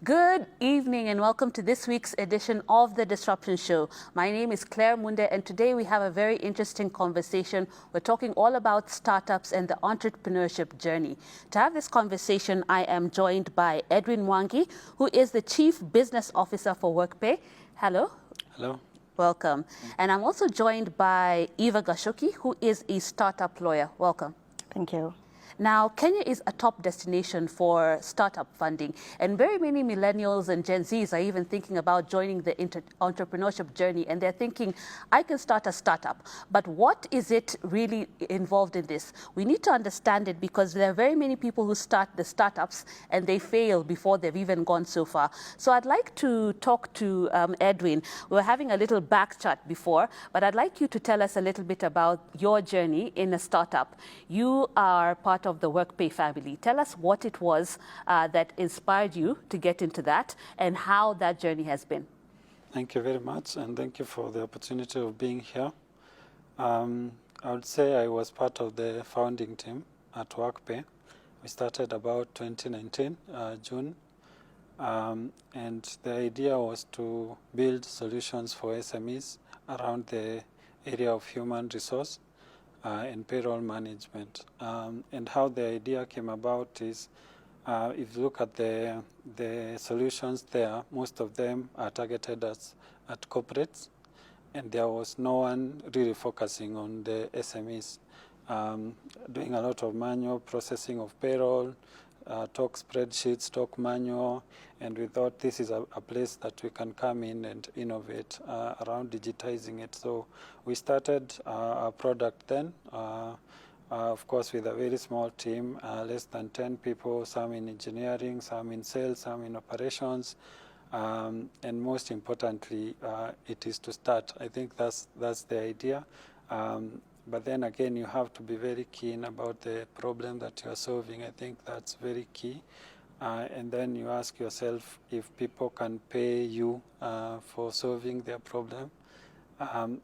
Good evening and welcome to this week's edition of The Disruption Show. My name is Claire Munde and today we have a very interesting conversation. We're talking all about startups and the entrepreneurship journey. To have this conversation, I am joined by Edwin Mwangi, who is the Chief Business Officer for WorkPay. Hello. Hello. Welcome. And I'm also joined by Eva Gashoki, who is a startup lawyer. Welcome. Thank you. Now, Kenya is a top destination for startup funding, and very many millennials and Gen Zs are even thinking about joining the entrepreneurship journey, and they're thinking, I can start a startup, but what is it really involved in this? We need to understand it because there are very many people who start the startups and they fail before they've even gone so far. So I'd like to talk to Edwin. We were having a little back chat before, but I'd like you to tell us a little bit about your journey in a startup. You are part of the WorkPay family. Tell us what it was that inspired you to get into that and how that journey has been. Thank you very much, and thank you for the opportunity of being here. I would say I was part of the founding team at WorkPay. We started about 2019, June, and the idea was to build solutions for SMEs around the area of human resource and payroll management. And how the idea came about is, if you look at the solutions there, most of them are targeted at corporates, and there was no one really focusing on the SMEs, doing a lot of manual processing of payroll, talk spreadsheets, talk manual, and we thought this is a place that we can come in and innovate around digitizing it. So we started our product then, of course with a very small team, less than 10 people, some in engineering, some in sales, some in operations, and most importantly, it is to start. I think that's the idea. But then again, you have to be very keen about the problem that you are solving. I think that's very key. And then you ask yourself if people can pay you for solving their problem.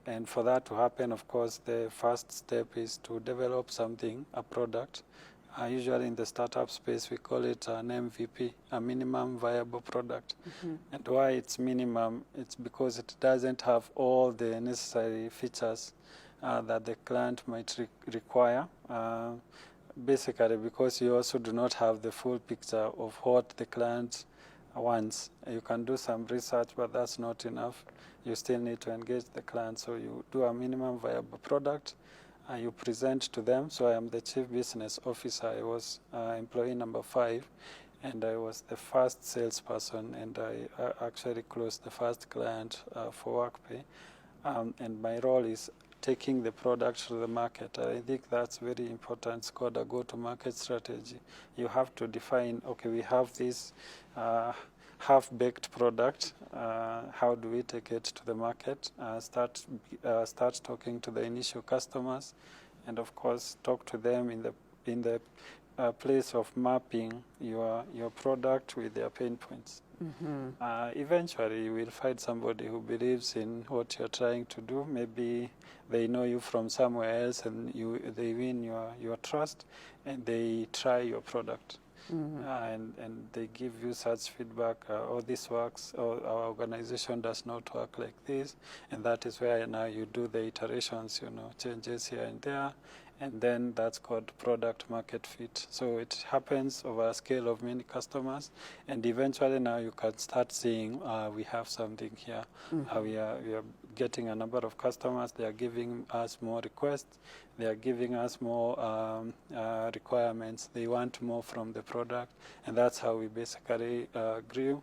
And for that to happen, of course, the first step is to develop something, a product. Usually in the startup space, we call it an MVP, a minimum viable product. Mm-hmm. And why it's minimum, it's because it doesn't have all the necessary features that the client might require, basically because you also do not have the full picture of what the client wants. You can do some research, but that's not enough. You still need to engage the client, so you do a minimum viable product, you present to them. So I am the Chief Business Officer. I was employee number 5, and I was the first salesperson, and I actually closed the first client for WorkPay. And my role is taking the product to the market. I think that's very important. It's called a go-to-market strategy. You have to define, okay, we have this half-baked product. How do we take it to the market? Start talking to the initial customers, and of course, talk to them in the place of mapping your product with their pain points. Mm-hmm. Eventually, you will find somebody who believes in what you're trying to do. Maybe they know you from somewhere else, and they win your trust, and they try your product. Mm-hmm. And they give you such feedback, oh, this works, or our organization does not work like this, and that is where now you do the iterations, changes here and there, and then that's called product market fit. So it happens over a scale of many customers, and eventually now you can start seeing we have something here. Mm-hmm. We are getting a number of customers. They are giving us more requests. They are giving us more requirements. They want more from the product, and that's how we basically grew.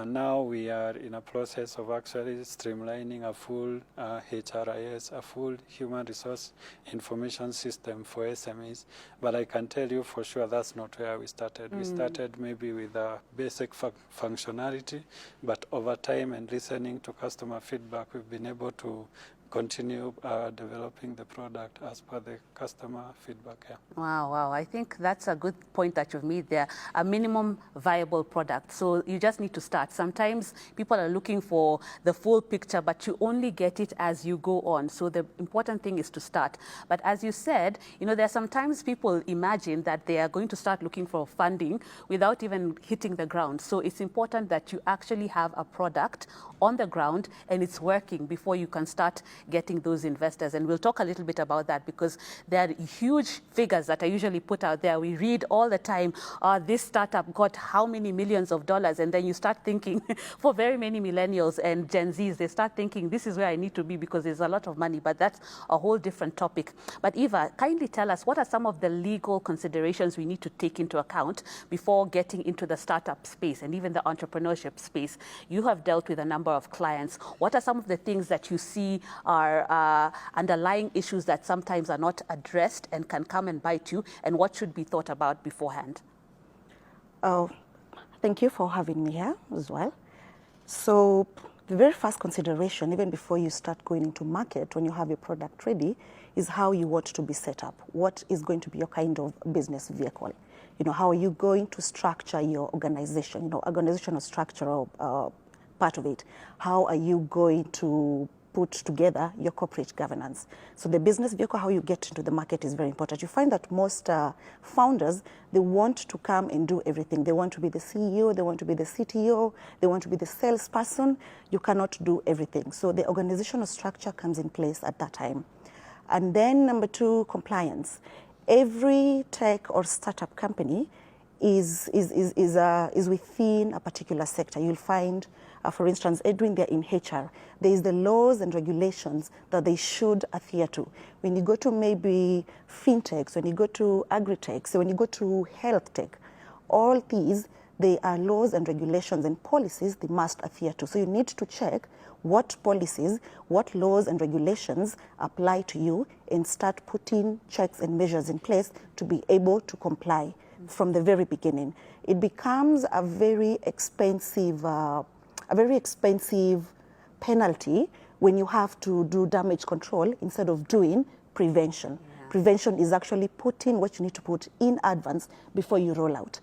Now we are in a process of actually streamlining a full HRIS, a full human resource information system for SMEs. But I can tell you for sure that's not where we started. We started maybe with a basic functionality, but over time and listening to customer feedback, we've been able to continue developing the product as per the customer feedback. Yeah. Wow, wow. I think that's a good point that you've made there. A minimum viable product. So you just need to start. Sometimes people are looking for the full picture, but you only get it as you go on. So the important thing is to start. But as you said, there are sometimes people imagine that they are going to start looking for funding without even hitting the ground. So it's important that you actually have a product on the ground and it's working before you can start getting those investors. And we'll talk a little bit about that because there are huge figures that are usually put out there. We read all the time, this startup got how many millions of dollars, and then you start thinking, for very many millennials and Gen Zs, they start thinking, this is where I need to be because there's a lot of money, but that's a whole different topic. But Eva, kindly tell us, what are some of the legal considerations we need to take into account before getting into the startup space and even the entrepreneurship space? You have dealt with a number of clients. What are some of the things that you see are underlying issues that sometimes are not addressed and can come and bite you, and what should be thought about beforehand? Oh, thank you for having me here as well. So the very first consideration, even before you start going into market, when you have your product ready, is how you want to be set up. What is going to be your kind of business vehicle? How are you going to structure your organization? Organizational structure part of it. How are you going to put together your corporate governance? So the business vehicle, how you get into the market, is very important. You find that most founders, they want to come and do everything. They want to be the CEO, they want to be the CTO, they want to be the salesperson. You cannot do everything. So the organizational structure comes in place at that time. And then number two, compliance. Every tech or startup company is within a particular sector. You'll find, for instance, Edwin, they're in HR. There is the laws and regulations that they should adhere to. When you go to maybe fintechs, when you go to agri-techs, when you go to health tech, all these, they are laws and regulations and policies they must adhere to. So you need to check what policies, what laws and regulations apply to you and start putting checks and measures in place to be able to comply from the very beginning. It becomes a very expensive penalty when you have to do damage control instead of doing prevention. Yeah. Prevention is actually putting what you need to put in advance before you roll out.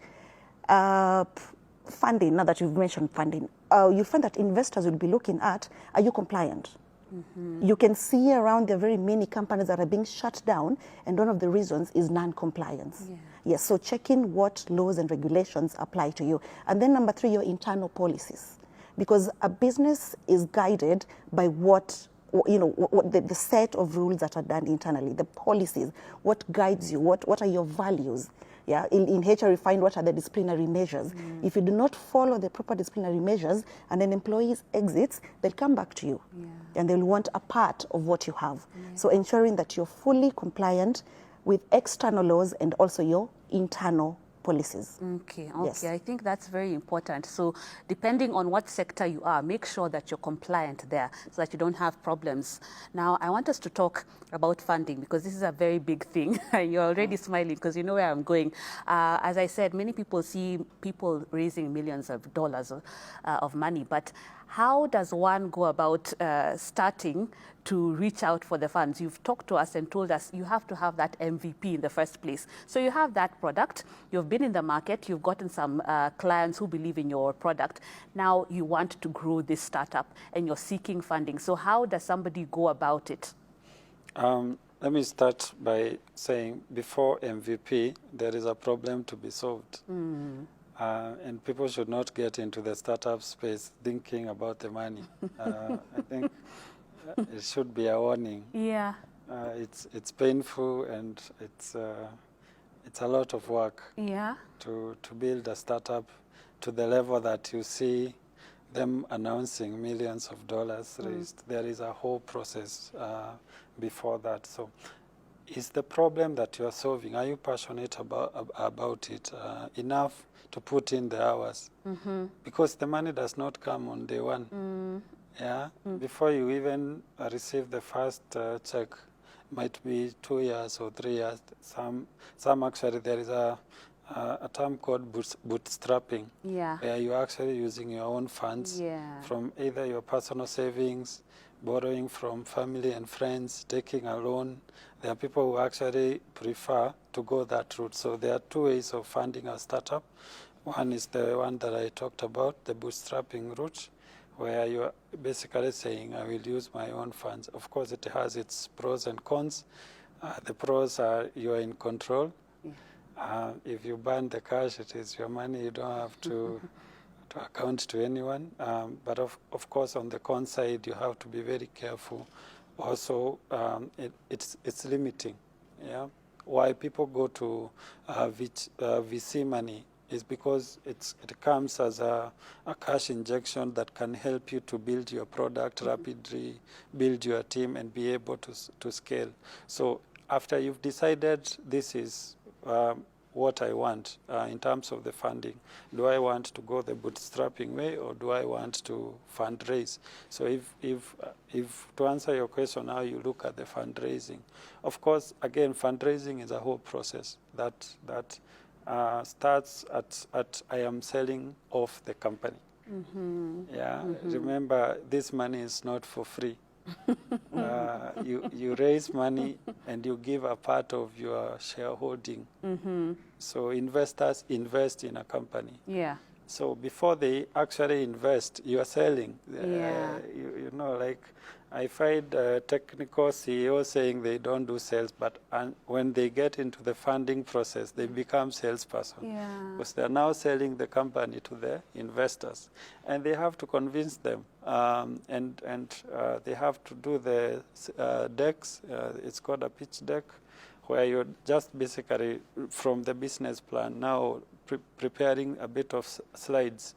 Funding, now that you've mentioned funding, you find that investors will be looking at, are you compliant? Mm-hmm. You can see around there are very many companies that are being shut down, and one of the reasons is non-compliance. Yeah. Yes, so checking what laws and regulations apply to you. And then number three, your internal policies. Because a business is guided by what the set of rules that are done internally, the policies, what guides you, what are your values. Yeah, in HR, you find what are the disciplinary measures. Mm. If you do not follow the proper disciplinary measures and an employee exits, they'll come back to you. Yeah. And they'll want a part of what you have. Yeah. So ensuring that you're fully compliant with external laws and also your internal policies. Okay. Yes. I think that's very important. So depending on what sector you are, make sure that you're compliant there so that you don't have problems. Now, I want us to talk about funding because this is a very big thing. You're already smiling because you know where I'm going. As I said, many people see people raising millions of dollars of money, but how does one go about starting to reach out for the funds? You've talked to us and told us you have to have that MVP in the first place. So you have that product, you've been in the market, you've gotten some clients who believe in your product. Now you want to grow this startup and you're seeking funding. So how does somebody go about it? Let me start by saying before MVP, there is a problem to be solved. Mm. And people should not get into the startup space thinking about the money. I think it should be a warning. Yeah. It's painful and it's a lot of work. Yeah. To build a startup to the level that you see them announcing millions of dollars raised. There is a whole process before that. So is the problem that you are solving, are you passionate about it enough to put in the hours? Mm-hmm. Because the money does not come on day one. Mm. Yeah. Mm. Before you even receive the first check, might be 2 years or 3 years. Some actually, there is a term called bootstrapping, yeah, where you're actually using your own funds, yeah, from either your personal savings borrowing from family and friends, taking a loan. There are people who actually prefer to go that route. So there are two ways of funding a startup. One is the one that I talked about, the bootstrapping route, where you're basically saying, I will use my own funds. Of course, it has its pros and cons. The pros are you're in control. If you burn the cash, it is your money. You don't have to account to anyone. But of course, on the con side, you have to be very careful. Also, it's limiting. Yeah, why people go to VC money is because it comes as a cash injection that can help you to build your product rapidly, build your team, and be able to scale. So after you've decided this is what I want in terms of the funding. Do I want to go the bootstrapping way, or do I want to fundraise? So if to answer your question, how you look at the fundraising, of course, again, fundraising is a whole process that starts at I am selling off the company. Yeah, remember, this money is not for free. You raise money and you give a part of your shareholding. So investors invest in a company. Yeah. So before they actually invest, you are selling. Yeah. You know, like I find technical CEOs saying they don't do sales, but when they get into the funding process, they become salesperson. Yeah. Because they're now selling the company to the investors, and they have to convince them, and they have to do the decks. It's called a pitch deck, where you're just basically from the business plan now preparing a bit of slides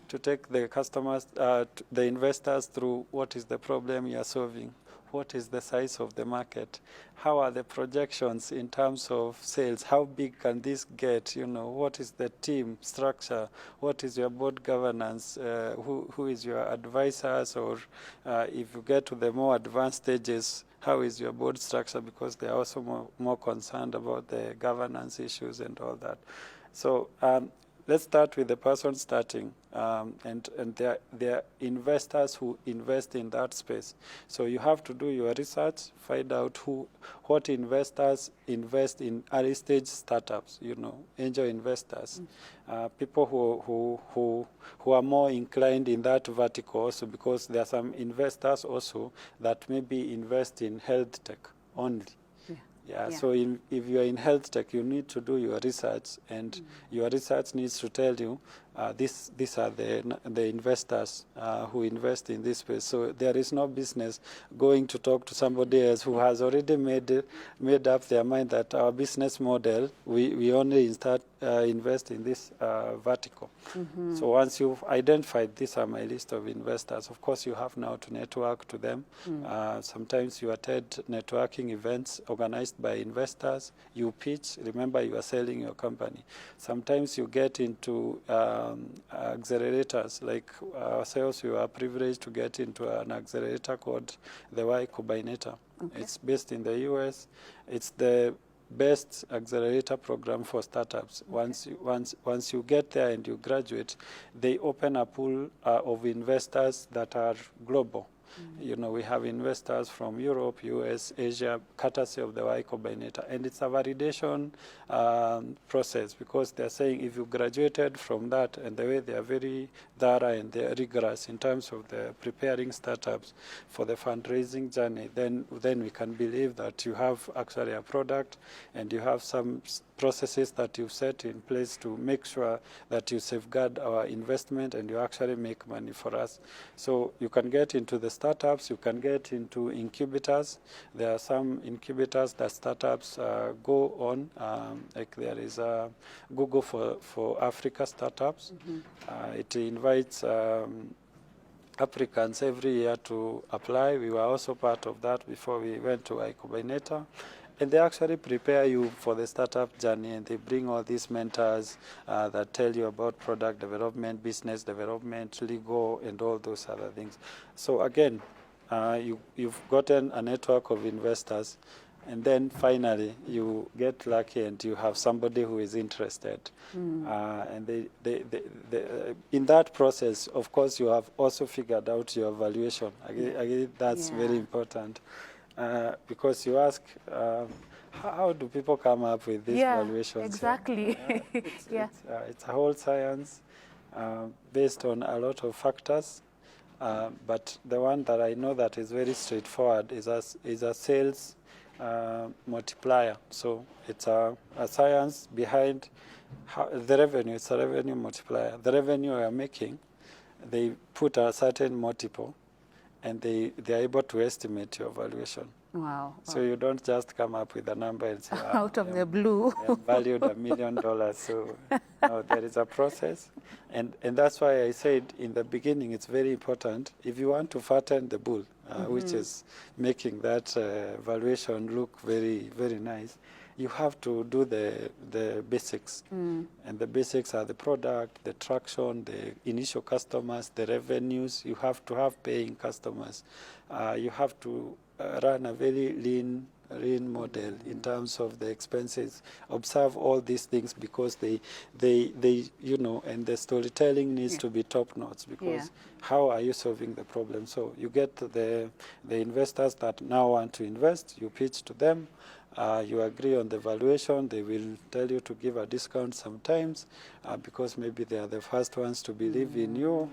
to take the customers, the investors through what is the problem you are solving, what is the size of the market, how are the projections in terms of sales, how big can this get, you know, what is the team structure, what is your board governance, who is your advisors, or if you get to the more advanced stages, how is your board structure, because they are also more concerned about the governance issues and all that. So let's start with the person starting, and there are investors who invest in that space. So you have to do your research, find out what investors invest in early stage startups. You know, angel investors, people who are more inclined in that vertical also, because there are some investors also that maybe invest in health tech only. Yeah, so if you are in health tech, you need to do your research, and your research needs to tell you these are the investors who invest in this space. So there is no business going to talk to somebody else who has already made up their mind that our business model, we only invest in this vertical. So once you've identified these are my list of investors, of course you have now to network to them. Sometimes you attend networking events organized by investors. You pitch. Remember, you are selling your company. Sometimes you get into accelerators, like ourselves. We are privileged to get into an accelerator called the Y Combinator. It's based in the US. It's the best accelerator program for startups. Once you get there and you graduate, they open a pool of investors that are global. You know, we have investors from Europe, US, Asia, courtesy of the Y Combinator. And it's a validation process, because they're saying if you graduated from that, and the way they are very thorough and they're rigorous in terms of the preparing startups for the fundraising journey, then we can believe that you have actually a product, and you have some processes that you've set in place to make sure that you safeguard our investment and you actually make money for us. So you can get into the startups, you can get into incubators. There are some incubators that startups go on, like there is a Google for Africa startups. It invites applicants every year to apply. We were also part of that before we went to Y Combinator. And they actually prepare you for the startup journey, and they bring all these mentors that tell you about product development, business development, legal, and all those other things. So again, you've gotten a network of investors. And then finally, you get lucky and you have somebody who is interested. And in that process, of course, you have also figured out your valuation. Again, that's very important. Because you ask, how do people come up with these valuations? Exactly. It's a whole science based on a lot of factors. But the one that I know that is very straightforward is a sales multiplier. So it's a science behind the revenue. It's a revenue multiplier. The revenue you are making, they put a certain multiple, and they are able to estimate your valuation. Wow. So you don't just come up with a number and say, out of the blue. valued $1 million. So no, there is a process. And that's why I said in the beginning, it's very important. If you want to fatten the bull, which is making that valuation look very, very nice, you have to do the basics. And the basics are the product, the traction, the initial customers, the revenues. You have to have paying customers. You have to run a very lean model in terms of the expenses. Observe all these things because they and the storytelling needs to be top notch, because how are you solving the problem? So you get the investors that now want to invest, you pitch to them, you agree on the valuation. They will tell you to give a discount sometimes because maybe they are the first ones to believe in you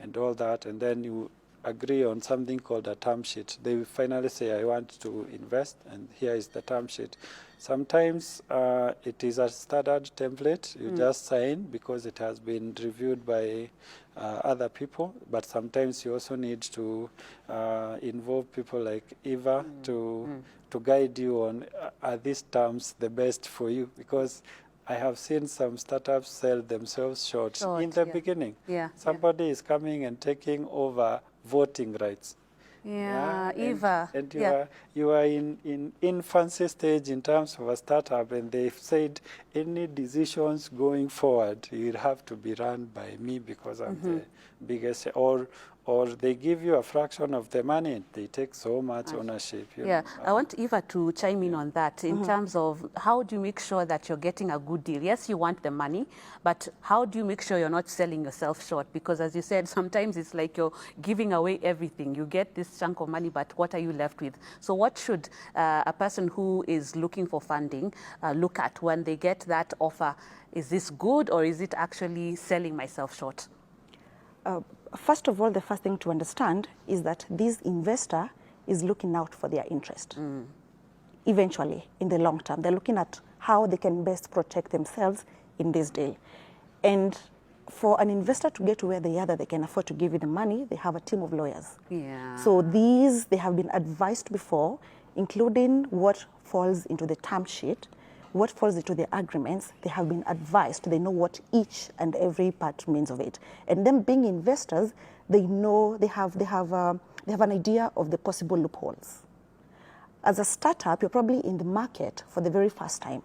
and all that, and then you agree on something called a term sheet. They will finally say, I want to invest, and here is the term sheet. Sometimes it is a standard template. You just sign because it has been reviewed by other people, but sometimes you also need to involve people like Eva to guide you on are these terms the best for you, because I have seen some startups sell themselves short in the beginning. Somebody is coming and taking over voting rights. Eva. And you are in infancy stage in terms of a startup, and they've said any decisions going forward, you'll have to be run by me because I'm the biggest, or they give you a fraction of the money and they take so much ownership. You know. I want Eva to chime in on that in terms of how do you make sure that you're getting a good deal? Yes, you want the money, but how do you make sure you're not selling yourself short? Because as you said, sometimes it's like you're giving away everything. You get this chunk of money, but what are you left with? So what should a person who is looking for funding look at when they get that offer? Is this good, or is it actually selling myself short? First of all, the first thing to understand is that this investor is looking out for their interest. Eventually, in the long term, they're looking at how they can best protect themselves in this deal. And for an investor to get to where they are, that they can afford to give you the money, they have a team of lawyers. So they have been advised before, including what falls into the term sheet, what falls into the agreements. They have been advised. They know what each and every part means of it. And them being investors, they know they have an idea of the possible loopholes. As a startup, you're probably in the market for the very first time.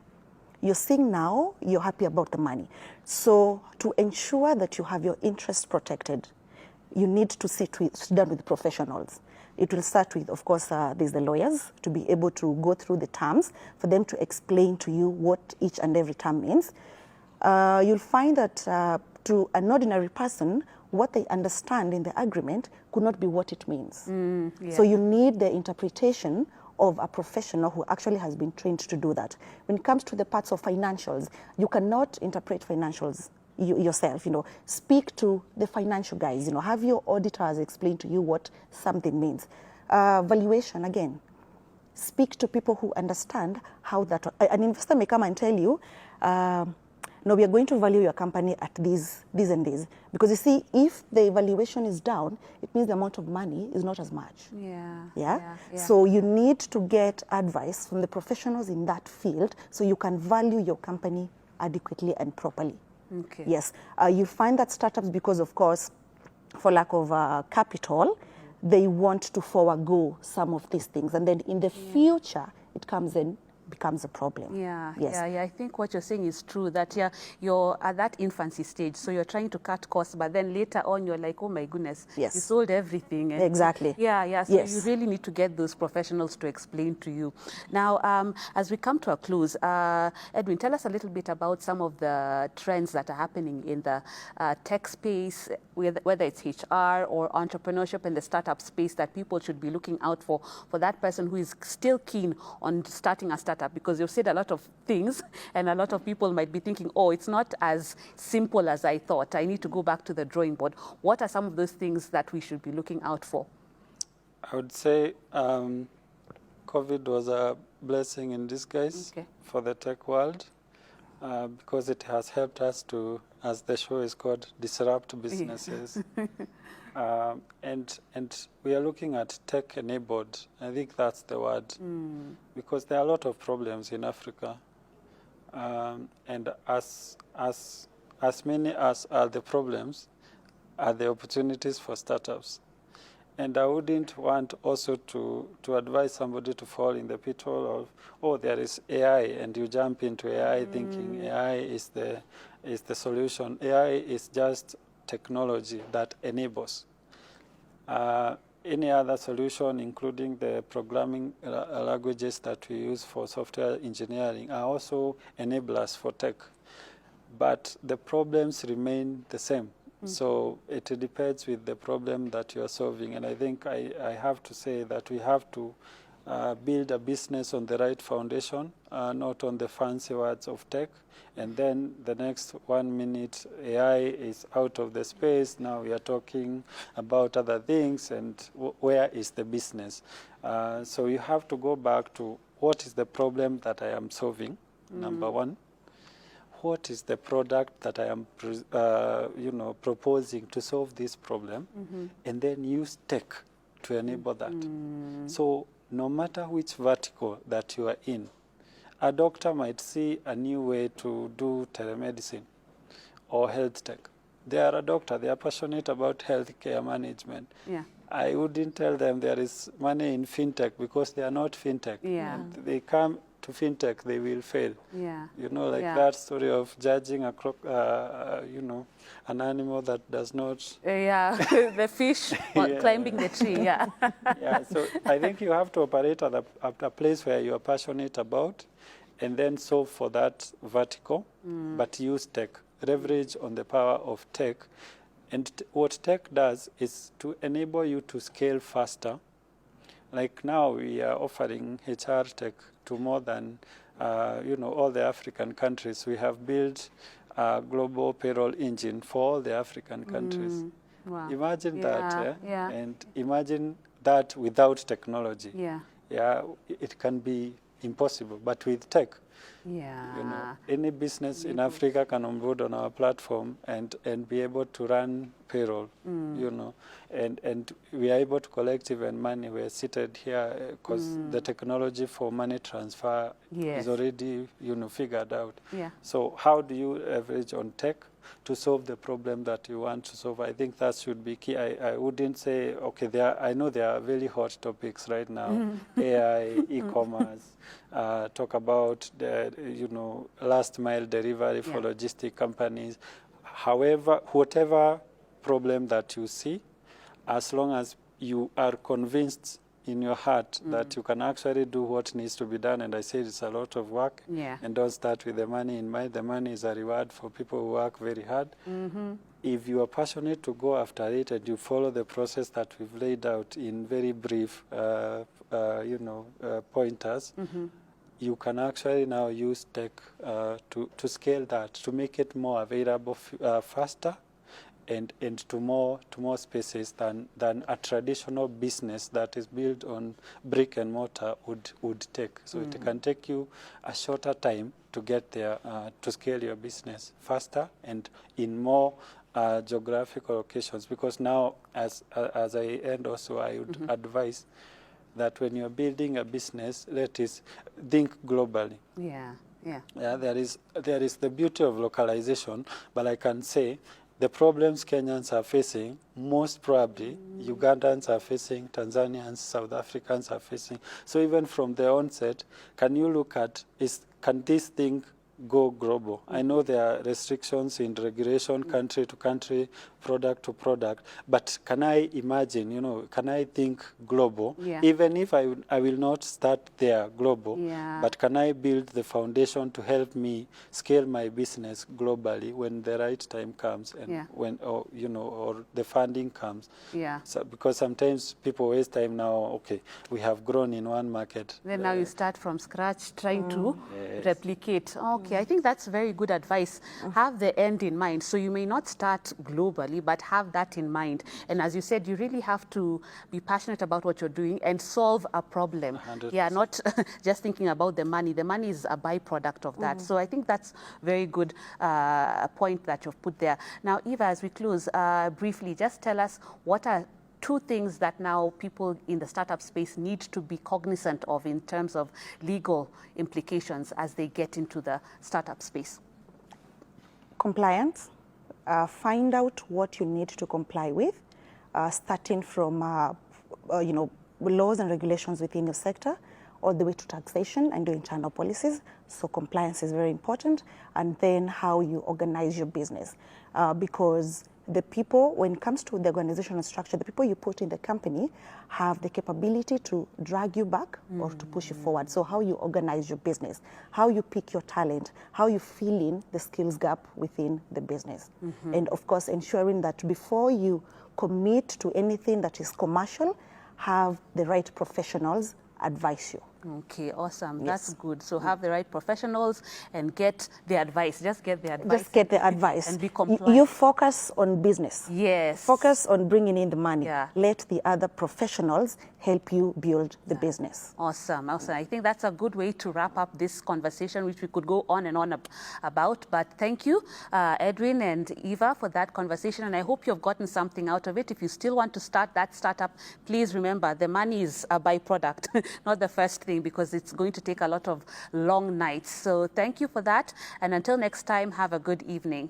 You're seeing now, you're happy about the money. So to ensure that you have your interests protected, you need to sit down with professionals. It will start with, of course, there's the lawyers to be able to go through the terms, for them to explain to you what each and every term means. You'll find that to an ordinary person, what they understand in the agreement could not be what it means. So you need the interpretation of a professional who actually has been trained to do that. When it comes to the parts of financials, you cannot interpret financials yourself. Speak to the financial guys. Have your auditors explain to you what something means. Valuation, again, speak to people who understand how that. An investor may come and tell you, no, we are going to value your company at this and this, because you see, if the valuation is down, it means the amount of money is not as much. So you need to get advice from the professionals in that field, so you can value your company adequately and properly. Yes, you find that startups, because of course, for lack of capital, they want to forego some of these things, and then in the future, it comes in becomes a problem. Yeah, Yes. yeah. I think what you're saying is true, that you're at that infancy stage, so you're trying to cut costs, but then later on you're like, oh my goodness, Yes. you sold everything. And Exactly. Yeah, so Yes. you really need to get those professionals to explain to you. Now, as we come to a close, Edwin, tell us a little bit about some of the trends that are happening in the tech space, whether it's HR or entrepreneurship in the startup space, that people should be looking out for that person who is still keen on starting a startup, because you've said a lot of things and a lot of people might be thinking, oh, it's not as simple as I thought. I need to go back to the drawing board. What are some of those things that we should be looking out for? I would say COVID was a blessing in disguise for the tech world, because it has helped us to, as the show is called, disrupt businesses. And we are looking at tech-enabled. I think that's the word, because there are a lot of problems in Africa, and as many as are the problems, are the opportunities for startups. And I wouldn't want also to advise somebody to fall in the pitfall of, oh, there is AI, and you jump into AI thinking AI is the solution. AI is just technology that enables. Any other solution, including the programming languages that we use for software engineering, are also enablers for tech. But the problems remain the same. So it depends with the problem that you are solving. And I think I have to say that we have to build a business on the right foundation, not on the fancy words of tech. And then the next 1 minute AI is out of the space. Now we are talking about other things, and where is the business? So you have to go back to, what is the problem that I am solving, number one. What is the product that I am proposing to solve this problem, and then use tech to enable that. So no matter which vertical that you are in, a doctor might see a new way to do telemedicine or health tech. They are a doctor, they are passionate about healthcare management. Yeah. I wouldn't tell them there is money in fintech, because they are not fintech. Yeah. And they come to fintech, they will fail. Yeah. You know, like that story of judging a an animal that does not. The fish climbing the tree. Yeah. Yeah. So I think you have to operate at a place where you are passionate about, and then solve for that vertical, but use tech, leverage on the power of tech. And what tech does is to enable you to scale faster. Like now we are offering HR tech to more than, all the African countries. We have built a global payroll engine for all the African countries. Wow. Imagine that, Yeah. And imagine that without technology. Yeah. It can be impossible, but with tech, Yeah. any business in Africa can onboard on our platform and be able to run payroll, and we are able to collect even money. We're seated here because the technology for money transfer is already, figured out. Yeah. So how do you leverage on tech to solve the problem that you want to solve? I think that should be key. I wouldn't say, okay, I know there are very hot topics right now, AI, e-commerce, talk about the, last mile delivery for logistic companies. However, whatever problem that you see, as long as you are convinced in your heart that you can actually do what needs to be done, and I say it's a lot of work, and don't start with the money in mind. The money is a reward for people who work very hard. If you are passionate to go after it and you follow the process that we've laid out in very brief, pointers, you can actually now use tech to scale that, to make it more available faster, and to more spaces than a traditional business that is built on brick and mortar would take. So it can take you a shorter time to get there, to scale your business faster and in more geographical locations. Because now, as I end also, I would advise that when you're building a business, let us think globally. Yeah. There is the beauty of localization, but I can say the problems Kenyans are facing, most probably Ugandans are facing, Tanzanians, South Africans are facing. So even from the onset, can you look at, can this thing go global? I know there are restrictions in regulation, country to country, product to product, but can I imagine, you know, can I think global? Yeah. Even if I will not start there global, Yeah. but can I build the foundation to help me scale my business globally when the right time comes and Yeah. when, or, you know, or the funding comes? Yeah. So, because sometimes people waste time now, okay, we have grown in one market. Then now you start from scratch trying to Yes. replicate. Okay, I think that's very good advice. Have the end in mind. So you may not start globally, but have that in mind. And as you said, you really have to be passionate about what you're doing and solve a problem. 100%. Yeah, not just thinking about the money. The money is a byproduct of that. So I think that's very good point that you've put there. Now, Eva, as we close, briefly, just tell us what are two things that now people in the startup space need to be cognizant of in terms of legal implications as they get into the startup space. Compliance. Find out what you need to comply with, starting from you know, laws and regulations within your sector, all the way to taxation and your internal policies. So compliance is very important. And then how you organize your business. Because the people, when it comes to the organizational structure, the people you put in the company have the capability to drag you back or to push you forward. So how you organize your business, how you pick your talent, how you fill in the skills gap within the business. And of course, ensuring that before you commit to anything that is commercial, have the right professionals advise you. Okay, awesome. Yes. That's good. So have the right professionals and get the advice. Just get the advice. Just get the advice. And be compliant. You focus on business. Yes. Focus on bringing in the money. Yeah. Let the other professionals help you build the business. Awesome, awesome. I think that's a good way to wrap up this conversation, which we could go on and on about. But thank you, Edwin and Eva, for that conversation. And I hope you've gotten something out of it. If you still want to start that startup, please remember the money is a byproduct, not the first thing, because it's going to take a lot of long nights. So thank you for that. And until next time, have a good evening.